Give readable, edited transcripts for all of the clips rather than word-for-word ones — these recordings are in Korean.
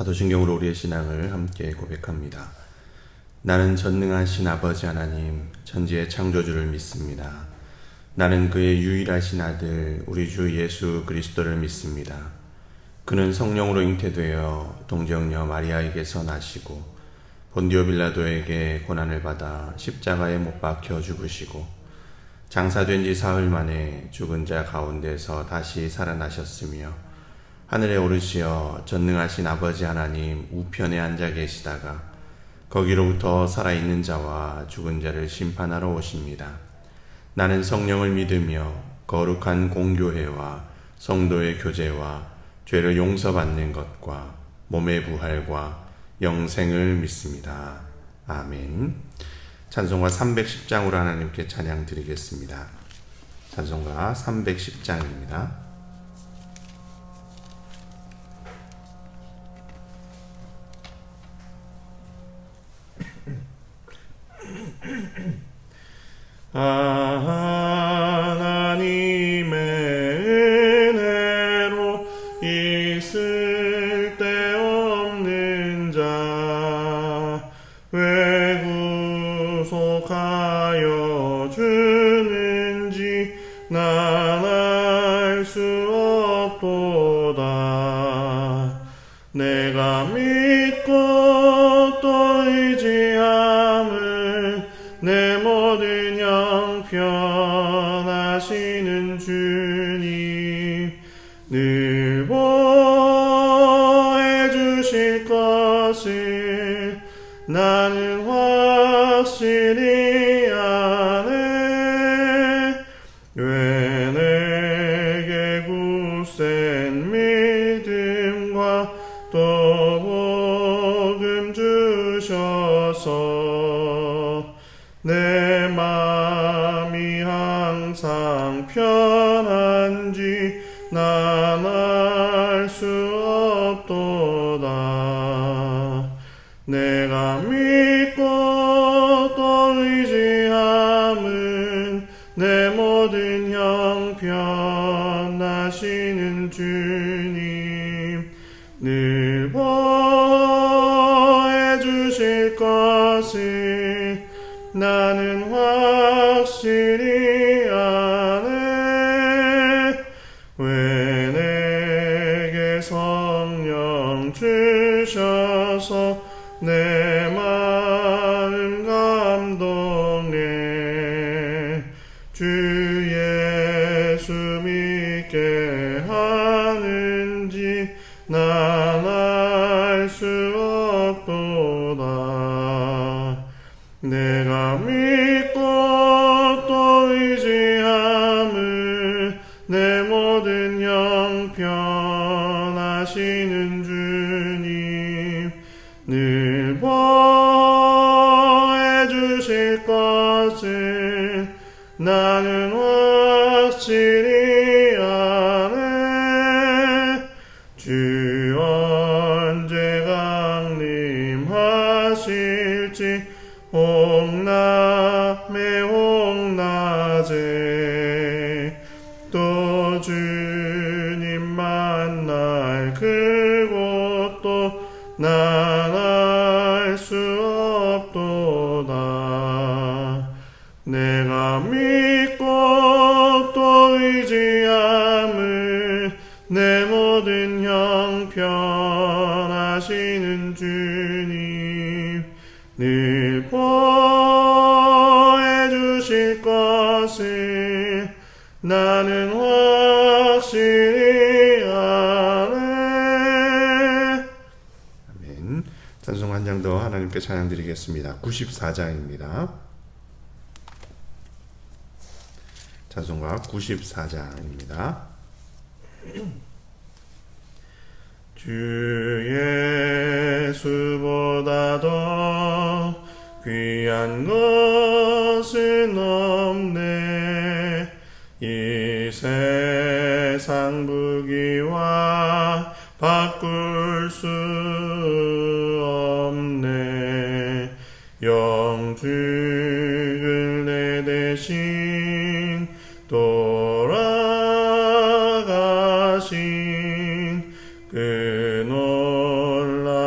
사도신경으로 우리의 신앙을 함께 고백합니다. 나는 전능하신 아버지 하나님, 천지의 창조주를 믿습니다. 나는 그의 유일하신 아들, 우리 주 예수 그리스도를 믿습니다. 그는 성령으로 잉태되어 동정녀 마리아에게서 나시고 본디오 빌라도에게 고난을 받아 십자가에 못 박혀 죽으시고 장사된 지 사흘 만에 죽은 자 가운데서 다시 살아나셨으며 하늘에 오르시어 전능하신 아버지 하나님 우편에 앉아 계시다가 거기로부터 살아있는 자와 죽은 자를 심판하러 오십니다. 나는 성령을 믿으며 거룩한 공교회와 성도의 교제와 죄를 용서받는 것과 몸의 부활과 영생을 믿습니다. 아멘. 찬송가 310장으로 하나님께 찬양 드리겠습니다. 찬송가 310장입니다. 하나님의 은혜로 있을 데 없는 자 왜 구속하여 주는지 난 알 수 없도다. 내가 믿고 또 의지함은 내 모든 형편하시는 주님 늘 보해 주실 것을 나는 확실히 아네. 왜 내게 굳센 믿음과 또 복음 주셔서 내 맘이 항상 편한지 난 알 수 없도다. 내가 믿고 또 의지함은 내 모든 형편하시는 주님 늘 보해 주실 것을 나는 확실히 아네. 왜 내게 성령 주셔서 내 마음 감동해 주 예수 믿게 하는지 난 알 수 없도다. 내가 믿고 또 의지함은 내 모든 형편하시는 주님 늘 보해 주실 것을 나는 확실히 아네. 주 언제 강림하실지 홍남의 홍낮에 또 주님 만날 그곳도 난 알 수 없도다. 내가 믿고 또 의지함은 내 모든 형편하시는 주님 늘 보해 주실 것을 나는 확실히 아네. 아멘. 찬송 한 장 더 하나님께 찬양 드리겠습니다. 94장입니다. 찬송가 94장입니다. 주 예수보다 더 귀한 것은 없네. 이 세상 부귀와 바꿀 수 없네. 영죽을 내 대신 돌아가신 그 놀라운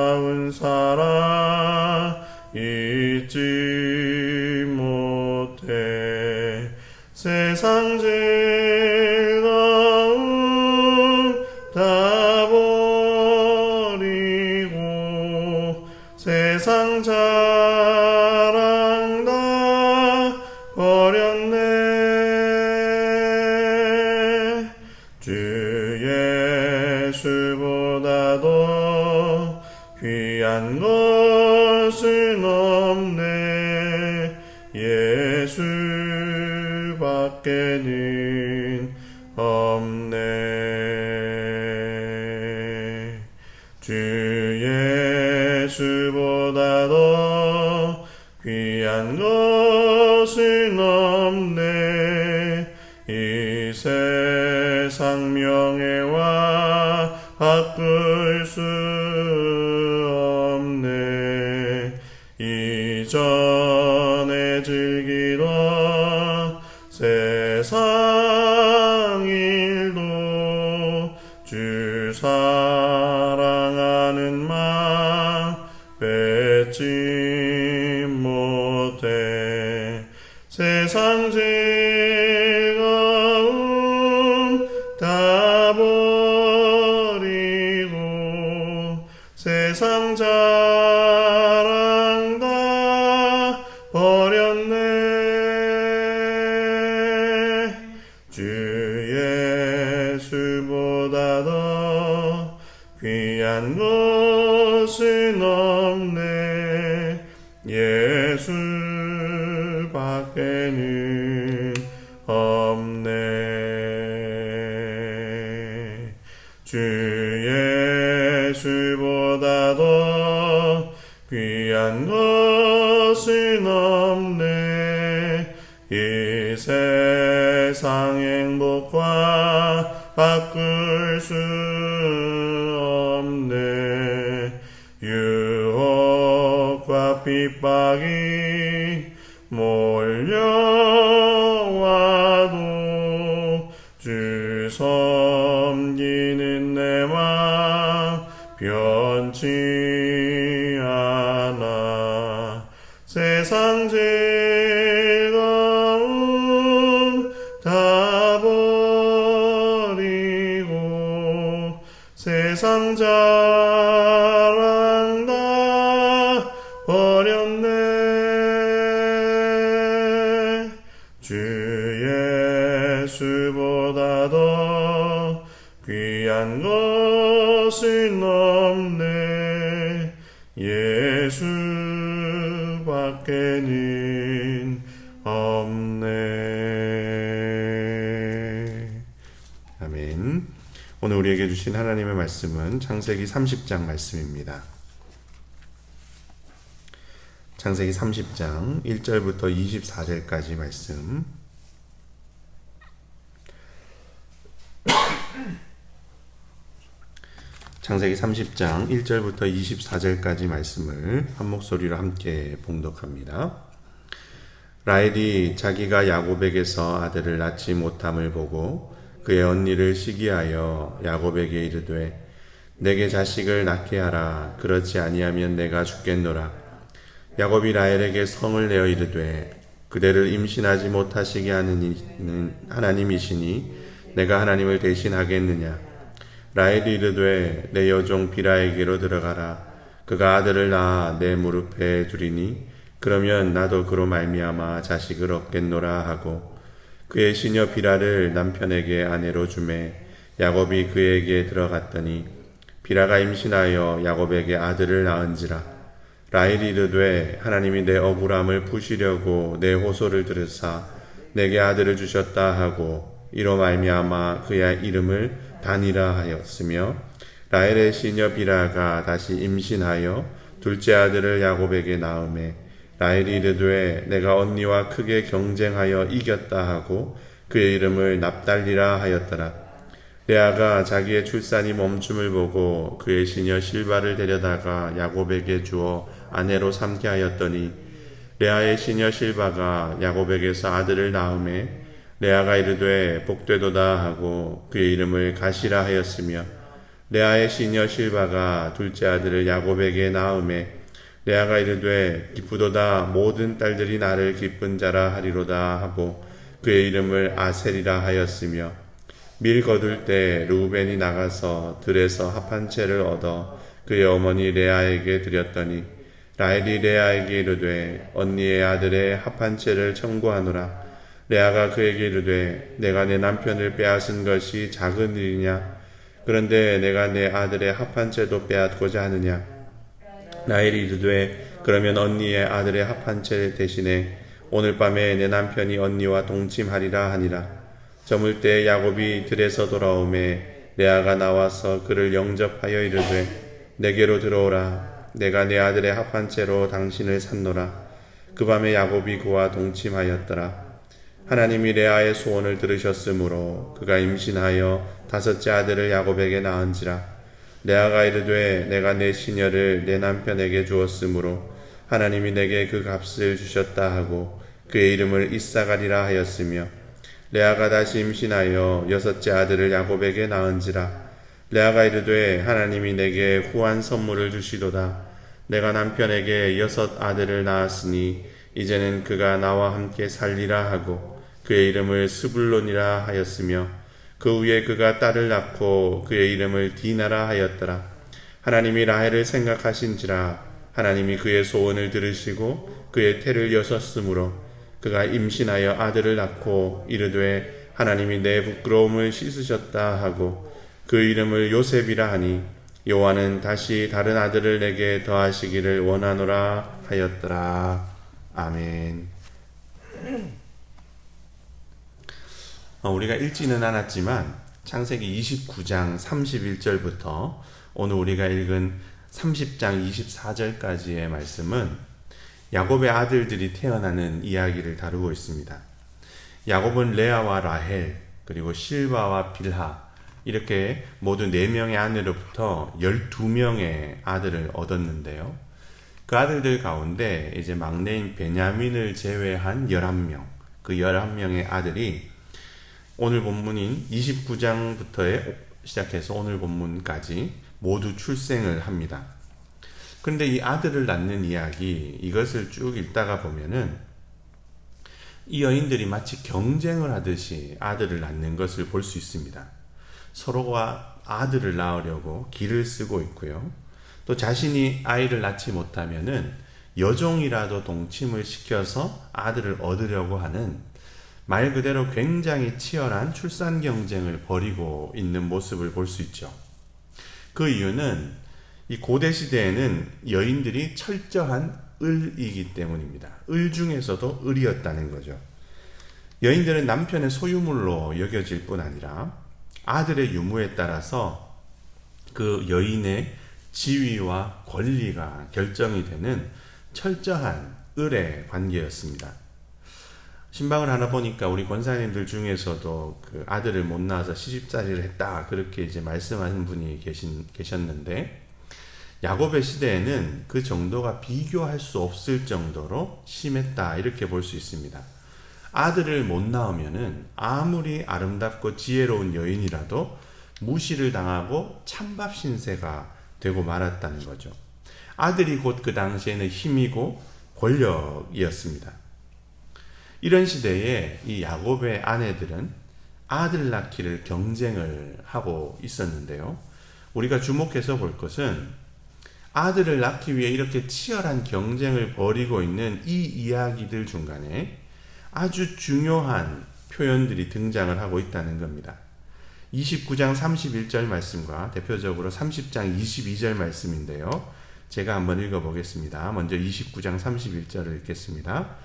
예수보다 더 귀한 것은 없네. 예수밖에는 없네. 주 예수보다 더 귀한 것은 없네. 이 세상 명예와 바꿀 수 없네. 이전에 즐기던 세상 일도 주 사랑하는 마음 뺏지 못해. 세상 즐거움 다 버리고 세상 자랑 다 버렸네. 주 예수보다 더 귀한 것은 없네. 예수밖에는 없네. 주 예수보다 더 귀한 것은 없네. 이 세상 행복과 바꿀 수 없네. 유혹과 핍박이 몰려와도 주 섬기는 내 맘 변치 않아. 세상 즐거움 다 버리고 세상 자랑 다 버렸네. 주 예수보다 더 귀한 것은 없네. 예수밖에는 없네. 아멘. 오늘 우리에게 주신 하나님의 말씀은 창세기 30장 말씀입니다. 창세기 30장 1절부터 24절까지 말씀. 창세기 30장 1절부터 24절까지 말씀을 한 목소리로 함께 봉독합니다. 라헬이 자기가 야곱에게서 아들을 낳지 못함을 보고 그의 언니를 시기하여 야곱에게 이르되 내게 자식을 낳게 하라. 그렇지 아니하면 내가 죽겠노라. 야곱이 라헬에게 성을 내어 이르되 그대를 임신하지 못하시게 하는 이는 하나님이시니 내가 하나님을 대신하겠느냐. 라헬이 이르되 내 여종 비라에게로 들어가라. 그가 아들을 낳아 내 무릎에 두리니 그러면 나도 그로 말미암아 자식을 얻겠노라 하고 그의 시녀 비라를 남편에게 아내로 주매 야곱이 그에게 들어갔더니 비라가 임신하여 야곱에게 아들을 낳은지라. 라헬이 이르되 하나님이 내 억울함을 푸시려고 내 호소를 들으사 내게 아들을 주셨다 하고 이로 말미암아 그의 이름을 단이라 하였으며 라헬의 시녀 비라가 다시 임신하여 둘째 아들을 야곱에게 낳음에 라헬이 이르되 내가 언니와 크게 경쟁하여 이겼다 하고 그의 이름을 납달리라 하였더라. 레아가 자기의 출산이 멈춤을 보고 그의 시녀 실바를 데려다가 야곱에게 주어 아내로 삼게 하였더니 레아의 시녀 실바가 야곱에게서 아들을 낳음에 레아가 이르되 복되도다 하고 그의 이름을 가시라 하였으며 레아의 시녀 실바가 둘째 아들을 야곱에게 낳음에 레아가 이르되 기쁘도다 모든 딸들이 나를 기쁜 자라 하리로다 하고 그의 이름을 아셀이라 하였으며 밀 거둘 때 르우벤이 나가서 들에서 합한 채를 얻어 그의 어머니 레아에게 드렸더니 라헬이 레아에게 이르되 언니의 아들의 합한 채를 청구하노라. 레아가 그에게 이르되 내가 내 남편을 빼앗은 것이 작은 일이냐. 그런데 내가 내 아들의 합한채도 빼앗고자 하느냐? 라헬이 이르되 그러면 언니의 아들의 합한채 대신에 오늘 밤에 내 남편이 언니와 동침하리라 하니라. 저물 때 야곱이 들에서 돌아오매 레아가 나와서 그를 영접하여 이르되 내게로 들어오라. 내가 내 아들의 합한채로 당신을 샀노라. 그 밤에 야곱이 그와 동침하였더라. 하나님이 레아의 소원을 들으셨으므로 그가 임신하여 5째 아들을 야곱에게 낳은지라. 레아가 이르되 내가 내 시녀를 내 남편에게 주었으므로 하나님이 내게 그 값을 주셨다 하고 그의 이름을 이사가리라 하였으며, 레아가 다시 임신하여 6째 아들을 야곱에게 낳은지라. 레아가 이르되 하나님이 내게 후한 선물을 주시도다. 내가 남편에게 6 아들을 낳았으니 이제는 그가 나와 함께 살리라 하고 그의 이름을 스불론이라 하였으며, 그 후에 그가 딸을 낳고 그의 이름을 디나라 하였더라. 하나님이 라헬을 생각하신지라. 하나님이 그의 소원을 들으시고 그의 태를 여셨으므로 그가 임신하여 아들을 낳고 이르되 하나님이 내 부끄러움을 씻으셨다 하고 그 이름을 요셉이라 하니, 여호와는 다시 다른 아들을 내게 더하시기를 원하노라 하였더라. 아멘. 우리가 읽지는 않았지만 창세기 29장 31절부터 오늘 우리가 읽은 30장 24절까지의 말씀은 야곱의 아들들이 태어나는 이야기를 다루고 있습니다. 야곱은 레아와 라헬 그리고 실바와 빌하 이렇게 모두 4명의 아내로부터 12명의 아들을 얻었는데요. 그 아들들 가운데 이제 막내인 베냐민을 제외한 11명, 그 11명의 아들이 오늘 본문인 29장부터 시작해서 오늘 본문까지 모두 출생을 합니다. 그런데 이 아들을 낳는 이야기, 이것을 쭉 읽다가 보면은 이 여인들이 마치 경쟁을 하듯이 아들을 낳는 것을 볼 수 있습니다. 서로가 아들을 낳으려고 기를 쓰고 있고요. 또 자신이 아이를 낳지 못하면은 여종이라도 동침을 시켜서 아들을 얻으려고 하는, 말 그대로 굉장히 치열한 출산 경쟁을 벌이고 있는 모습을 볼 수 있죠. 그 이유는 이 고대 시대에는 여인들이 철저한 을이기 때문입니다. 을 중에서도 을이었다는 거죠. 여인들은 남편의 소유물로 여겨질 뿐 아니라 아들의 유무에 따라서 그 여인의 지위와 권리가 결정이 되는 철저한 을의 관계였습니다. 신방을 하나 보니까 우리 권사님들 중에서도 그 아들을 못 낳아서 시집살이를 했다, 그렇게 이제 말씀하는 분이 계셨는데, 야곱의 시대에는 그 정도가 비교할 수 없을 정도로 심했다, 이렇게 볼 수 있습니다. 아들을 못 낳으면은 아무리 아름답고 지혜로운 여인이라도 무시를 당하고 찬밥 신세가 되고 말았다는 거죠. 아들이 곧 그 당시에는 힘이고 권력이었습니다. 이런 시대에 이 야곱의 아내들은 아들 낳기를 경쟁을 하고 있었는데요. 우리가 주목해서 볼 것은 아들을 낳기 위해 이렇게 치열한 경쟁을 벌이고 있는 이 이야기들 중간에 아주 중요한 표현들이 등장을 하고 있다는 겁니다. 29장 31절 말씀과 대표적으로 30장 22절 말씀인데요. 제가 한번 읽어보겠습니다. 먼저 29장 31절을 읽겠습니다.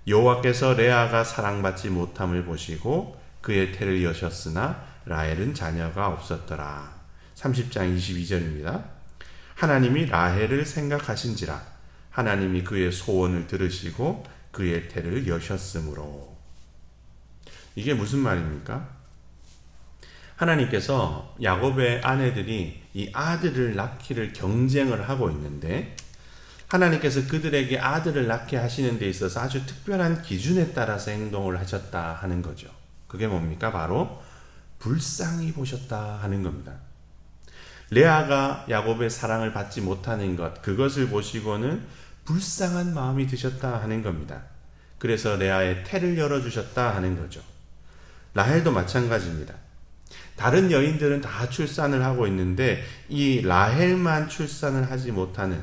여호와께서 레아가 사랑받지 못함을 보시고 그의 태를 여셨으나 라헬은 자녀가 없었더라. 30장 22절입니다. 하나님이 라헬을 생각하신지라. 하나님이 그의 소원을 들으시고 그의 태를 여셨으므로. 이게 무슨 말입니까? 하나님께서 야곱의 아내들이 이 아들을 낳기를 경쟁을 하고 있는데, 하나님께서 그들에게 아들을 낳게 하시는 데 있어서 아주 특별한 기준에 따라서 행동을 하셨다 하는 거죠. 그게 뭡니까? 바로 불쌍히 보셨다 하는 겁니다. 레아가 야곱의 사랑을 받지 못하는 것, 그것을 보시고는 불쌍한 마음이 드셨다 하는 겁니다. 그래서 레아의 태를 열어주셨다 하는 거죠. 라헬도 마찬가지입니다. 다른 여인들은 다 출산을 하고 있는데 이 라헬만 출산을 하지 못하는,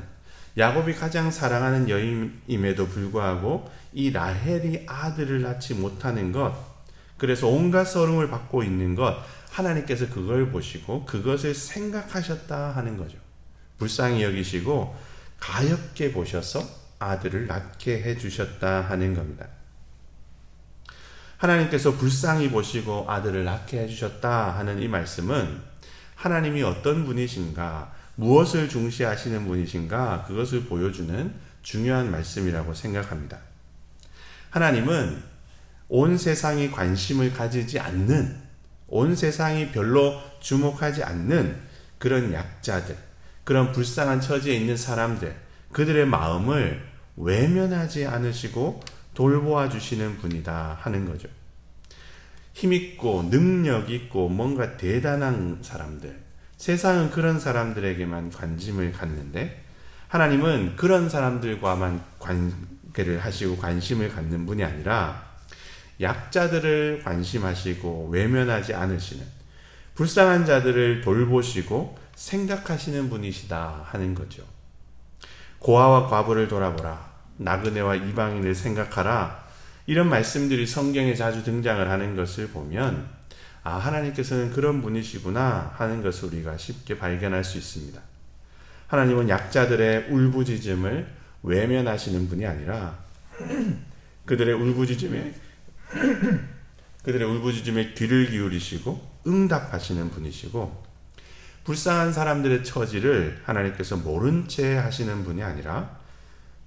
야곱이 가장 사랑하는 여인임에도 불구하고 이 라헬이 아들을 낳지 못하는 것, 그래서 온갖 서름을 받고 있는 것, 하나님께서 그걸 보시고 그것을 생각하셨다 하는 거죠. 불쌍히 여기시고 가엾게 보셔서 아들을 낳게 해주셨다 하는 겁니다. 하나님께서 불쌍히 보시고 아들을 낳게 해주셨다 하는 이 말씀은 하나님이 어떤 분이신가, 무엇을 중시하시는 분이신가, 그것을 보여주는 중요한 말씀이라고 생각합니다. 하나님은 온 세상이 관심을 가지지 않는, 온 세상이 별로 주목하지 않는 그런 약자들, 그런 불쌍한 처지에 있는 사람들, 그들의 마음을 외면하지 않으시고 돌보아 주시는 분이다 하는 거죠. 힘있고 능력 있고 뭔가 대단한 사람들, 세상은 그런 사람들에게만 관심을 갖는데 하나님은 그런 사람들과만 관계를 하시고 관심을 갖는 분이 아니라 약자들을 관심하시고 외면하지 않으시는, 불쌍한 자들을 돌보시고 생각하시는 분이시다 하는 거죠. 고아와 과부를 돌아보라, 나그네와 이방인을 생각하라, 이런 말씀들이 성경에 자주 등장을 하는 것을 보면 하나님께서는 그런 분이시구나 하는 것을 우리가 쉽게 발견할 수 있습니다. 하나님은 약자들의 울부짖음을 외면하시는 분이 아니라 그들의 울부짖음에 귀를 기울이시고 응답하시는 분이시고, 불쌍한 사람들의 처지를 하나님께서 모른 채 하시는 분이 아니라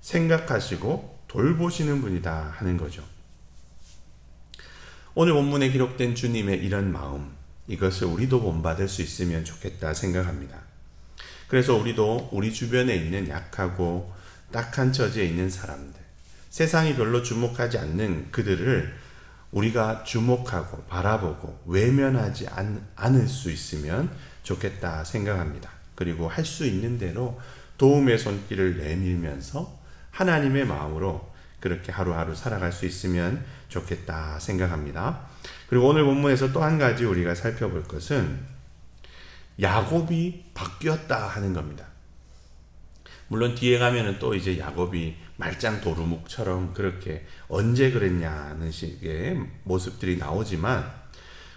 생각하시고 돌보시는 분이다 하는 거죠. 오늘 본문에 기록된 주님의 이런 마음, 이것을 우리도 본받을 수 있으면 좋겠다 생각합니다. 그래서 우리도 우리 주변에 있는 약하고 딱한 처지에 있는 사람들, 세상이 별로 주목하지 않는 그들을 우리가 주목하고 바라보고 외면하지 않을 수 있으면 좋겠다 생각합니다. 그리고 할 수 있는 대로 도움의 손길을 내밀면서 하나님의 마음으로 그렇게 하루하루 살아갈 수 있으면 좋겠다 생각합니다. 그리고 오늘 본문에서 또 한 가지 우리가 살펴볼 것은 야곱이 바뀌었다 하는 겁니다. 물론 뒤에 가면은 또 이제 야곱이 말짱 도루묵처럼 그렇게 언제 그랬냐는 식의 모습들이 나오지만,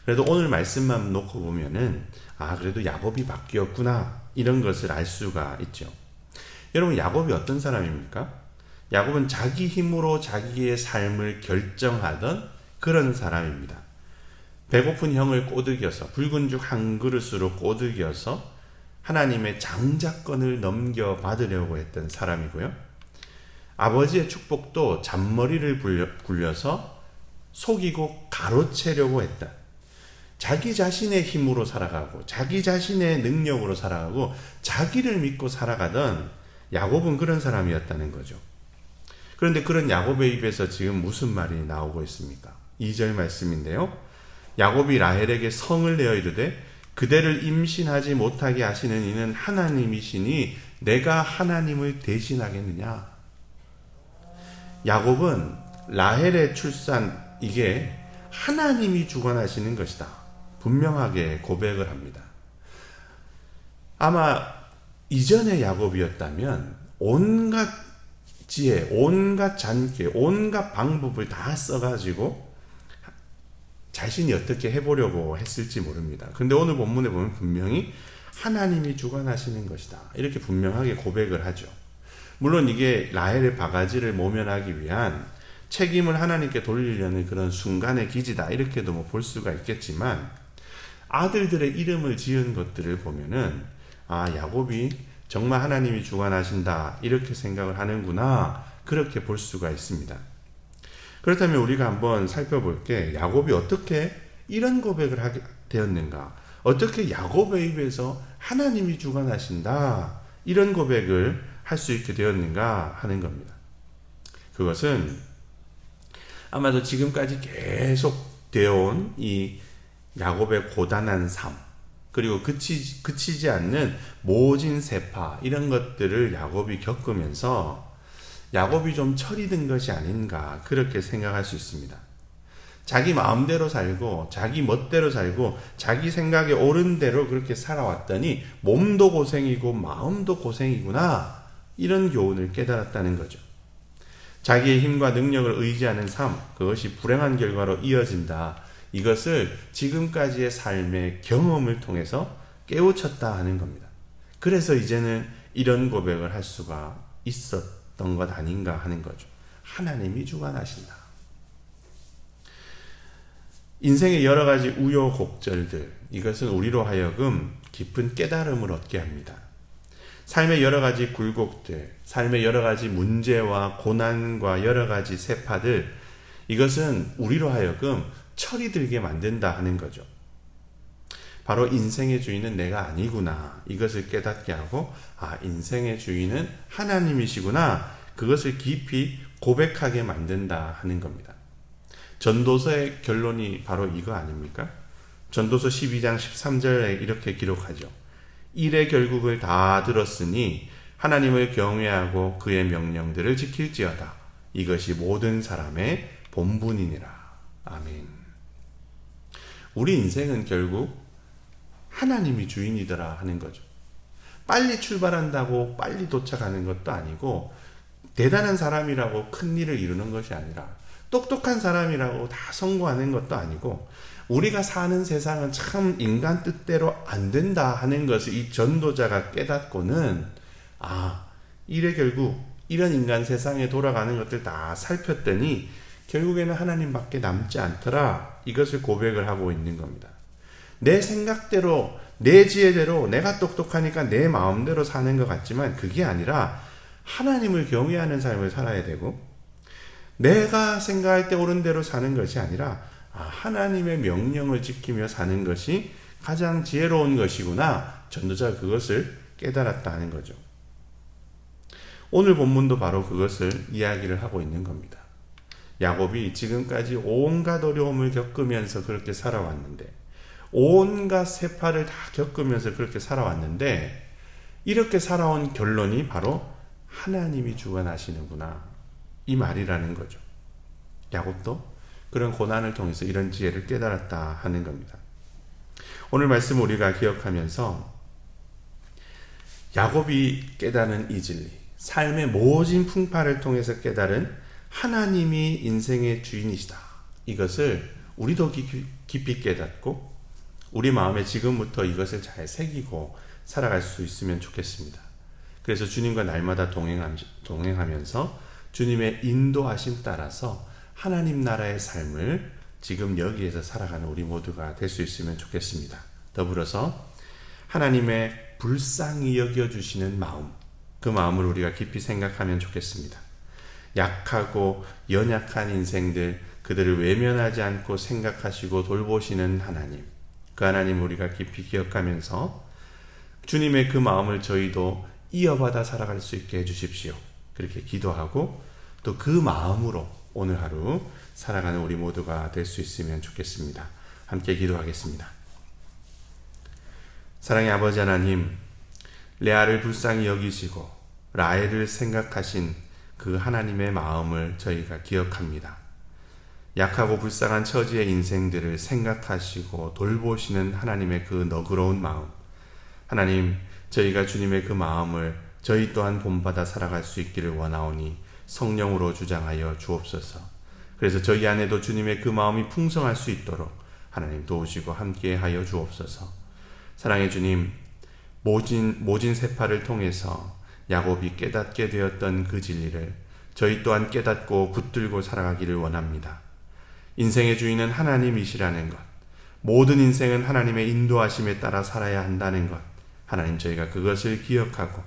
그래도 오늘 말씀만 놓고 보면은 그래도 야곱이 바뀌었구나 이런 것을 알 수가 있죠. 여러분, 야곱이 어떤 사람입니까? 야곱은 자기 힘으로 자기의 삶을 결정하던 그런 사람입니다. 배고픈 형을 꼬드겨서 붉은 죽 한 그릇으로 꼬드겨서 하나님의 장자권을 넘겨받으려고 했던 사람이고요. 아버지의 축복도 잔머리를 굴려서 속이고 가로채려고 했다. 자기 자신의 힘으로 살아가고 자기 자신의 능력으로 살아가고 자기를 믿고 살아가던 야곱은 그런 사람이었다는 거죠. 그런데 그런 야곱의 입에서 지금 무슨 말이 나오고 있습니까? 2절 말씀인데요. 야곱이 라헬에게 성을 내어 이르되 그대를 임신하지 못하게 하시는 이는 하나님이시니 내가 하나님을 대신하겠느냐. 야곱은 라헬의 출산, 이게 하나님이 주관하시는 것이다, 분명하게 고백을 합니다. 아마 이전의 야곱이었다면 온갖 지혜, 온갖 잔꾀, 온갖 방법을 다 써가지고 자신이 어떻게 해보려고 했을지 모릅니다. 그런데 오늘 본문에 보면 분명히 하나님이 주관하시는 것이다, 이렇게 분명하게 고백을 하죠. 물론 이게 라헬의 바가지를 모면하기 위한 책임을 하나님께 돌리려는 그런 순간의 기지다, 이렇게도 뭐 볼 수가 있겠지만, 아들들의 이름을 지은 것들을 보면은 야곱이 정말 하나님이 주관하신다 이렇게 생각을 하는구나, 그렇게 볼 수가 있습니다. 그렇다면 우리가 한번 살펴볼 게, 야곱이 어떻게 이런 고백을 하게 되었는가, 어떻게 야곱의 입에서 하나님이 주관하신다 이런 고백을 할 수 있게 되었는가 하는 겁니다. 그것은 아마도 지금까지 계속 되어온 이 야곱의 고단한 삶, 그리고 그치지 않는 모진 세파, 이런 것들을 야곱이 겪으면서 야곱이 좀 철이 든 것이 아닌가, 그렇게 생각할 수 있습니다. 자기 마음대로 살고 자기 멋대로 살고 자기 생각에 옳은 대로 그렇게 살아왔더니 몸도 고생이고 마음도 고생이구나, 이런 교훈을 깨달았다는 거죠. 자기의 힘과 능력을 의지하는 삶, 그것이 불행한 결과로 이어진다, 이것을 지금까지의 삶의 경험을 통해서 깨우쳤다 하는 겁니다. 그래서 이제는 이런 고백을 할 수가 있었던 것 아닌가 하는 거죠. 하나님이 주관하신다. 인생의 여러 가지 우여곡절들, 이것은 우리로 하여금 깊은 깨달음을 얻게 합니다. 삶의 여러 가지 굴곡들, 삶의 여러 가지 문제와 고난과 여러 가지 세파들, 이것은 우리로 하여금 철이 들게 만든다 하는 거죠. 바로 인생의 주인은 내가 아니구나, 이것을 깨닫게 하고, 인생의 주인은 하나님이시구나, 그것을 깊이 고백하게 만든다 하는 겁니다. 전도서의 결론이 바로 이거 아닙니까? 전도서 12장 13절에 이렇게 기록하죠. 일의 결국을 다 들었으니 하나님을 경외하고 그의 명령들을 지킬지어다. 이것이 모든 사람의 본분이니라. 아멘. 우리 인생은 결국 하나님이 주인이더라 하는 거죠. 빨리 출발한다고 빨리 도착하는 것도 아니고, 대단한 사람이라고 큰 일을 이루는 것이 아니라, 똑똑한 사람이라고 다 성공하는 것도 아니고, 우리가 사는 세상은 참 인간 뜻대로 안 된다 하는 것을 이 전도자가 깨닫고는, 이래 결국 이런 인간 세상에 돌아가는 것들 다 살폈더니 결국에는 하나님밖에 남지 않더라, 이것을 고백을 하고 있는 겁니다. 내 생각대로, 내 지혜대로, 내가 똑똑하니까 내 마음대로 사는 것 같지만 그게 아니라 하나님을 경외하는 삶을 살아야 되고, 내가 생각할 때 옳은 대로 사는 것이 아니라 하나님의 명령을 지키며 사는 것이 가장 지혜로운 것이구나, 전도자가 그것을 깨달았다는 거죠. 오늘 본문도 바로 그것을 이야기를 하고 있는 겁니다. 야곱이 지금까지 온갖 어려움을 겪으면서 그렇게 살아왔는데, 온갖 세파를 다 겪으면서 그렇게 살아왔는데, 이렇게 살아온 결론이 바로 하나님이 주관하시는구나, 이 말이라는 거죠. 야곱도 그런 고난을 통해서 이런 지혜를 깨달았다 하는 겁니다. 오늘 말씀 우리가 기억하면서 야곱이 깨달은 이 진리, 삶의 모진 풍파를 통해서 깨달은 하나님이 인생의 주인이시다, 이것을 우리도 깊이 깨닫고 우리 마음에 지금부터 이것을 잘 새기고 살아갈 수 있으면 좋겠습니다. 그래서 주님과 날마다 동행하면서 주님의 인도하심 따라서 하나님 나라의 삶을 지금 여기에서 살아가는 우리 모두가 될 수 있으면 좋겠습니다. 더불어서 하나님의 불쌍히 여겨주시는 마음, 그 마음을 우리가 깊이 생각하면 좋겠습니다. 약하고 연약한 인생들, 그들을 외면하지 않고 생각하시고 돌보시는 하나님, 그 하나님 우리가 깊이 기억하면서 주님의 그 마음을 저희도 이어받아 살아갈 수 있게 해주십시오. 그렇게 기도하고 또 그 마음으로 오늘 하루 살아가는 우리 모두가 될 수 있으면 좋겠습니다. 함께 기도하겠습니다. 사랑의 아버지 하나님, 레아를 불쌍히 여기시고 라헬을 생각하신 그 하나님의 마음을 저희가 기억합니다. 약하고 불쌍한 처지의 인생들을 생각하시고 돌보시는 하나님의 그 너그러운 마음, 하나님, 저희가 주님의 그 마음을 저희 또한 본받아 살아갈 수 있기를 원하오니 성령으로 주장하여 주옵소서. 그래서 저희 안에도 주님의 그 마음이 풍성할 수 있도록 하나님 도우시고 함께하여 주옵소서. 사랑의 주님, 모진 세파를 통해서 야곱이 깨닫게 되었던 그 진리를 저희 또한 깨닫고 붙들고 살아가기를 원합니다. 인생의 주인은 하나님이시라는 것, 모든 인생은 하나님의 인도하심에 따라 살아야 한다는 것, 하나님 저희가 그것을 기억하고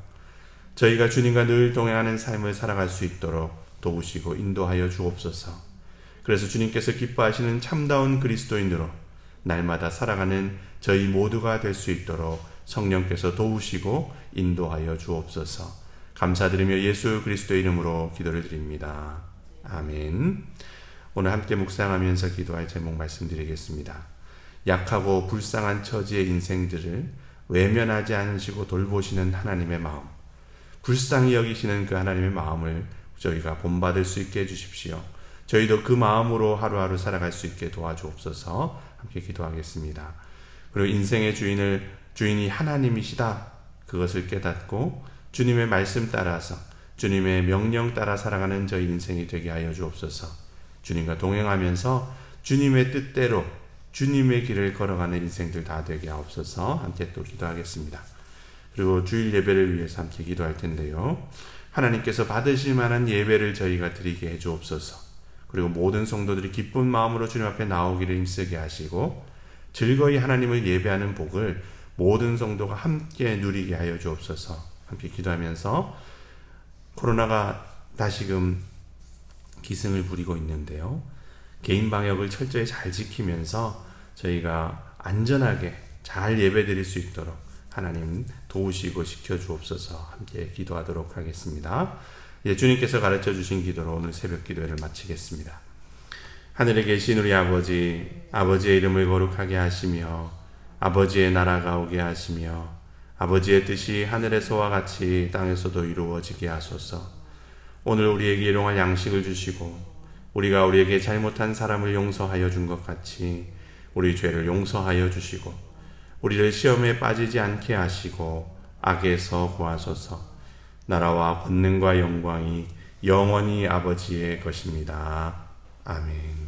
저희가 주님과 늘 동행하는 삶을 살아갈 수 있도록 도우시고 인도하여 주옵소서. 그래서 주님께서 기뻐하시는 참다운 그리스도인으로 날마다 살아가는 저희 모두가 될 수 있도록 성령께서 도우시고 인도하여 주옵소서. 감사드리며 예수 그리스도의 이름으로 기도를 드립니다. 아멘. 오늘 함께 묵상하면서 기도할 제목 말씀드리겠습니다. 약하고 불쌍한 처지의 인생들을 외면하지 않으시고 돌보시는 하나님의 마음, 불쌍히 여기시는 그 하나님의 마음을 저희가 본받을 수 있게 해주십시오. 저희도 그 마음으로 하루하루 살아갈 수 있게 도와주옵소서. 함께 기도하겠습니다. 그리고 인생의 주인이 하나님이시다, 그것을 깨닫고 주님의 말씀 따라서 주님의 명령 따라 살아가는 저희 인생이 되게 하여 주옵소서. 주님과 동행하면서 주님의 뜻대로 주님의 길을 걸어가는 인생들 다 되게 하옵소서. 함께 또 기도하겠습니다. 그리고 주일 예배를 위해서 함께 기도할 텐데요. 하나님께서 받으실 만한 예배를 저희가 드리게 해주옵소서. 그리고 모든 성도들이 기쁜 마음으로 주님 앞에 나오기를 힘쓰게 하시고 즐거이 하나님을 예배하는 복을 모든 성도가 함께 누리게 하여 주옵소서. 함께 기도하면서 코로나가 다시금 기승을 부리고 있는데요. 개인 방역을 철저히 잘 지키면서 저희가 안전하게 잘 예배드릴 수 있도록 하나님 도우시고 지켜주옵소서. 함께 기도하도록 하겠습니다. 주님께서 가르쳐 주신 기도로 오늘 새벽 기도회를 마치겠습니다. 하늘에 계신 우리 아버지, 아버지의 이름을 거룩하게 하시며 아버지의 나라가 오게 하시며 아버지의 뜻이 하늘에서와 같이 땅에서도 이루어지게 하소서. 오늘 우리에게 일용할 양식을 주시고 우리가 우리에게 잘못한 사람을 용서하여 준 것 같이 우리 죄를 용서하여 주시고 우리를 시험에 빠지지 않게 하시고 악에서 구하소서. 나라와 권능과 영광이 영원히 아버지의 것입니다. 아멘.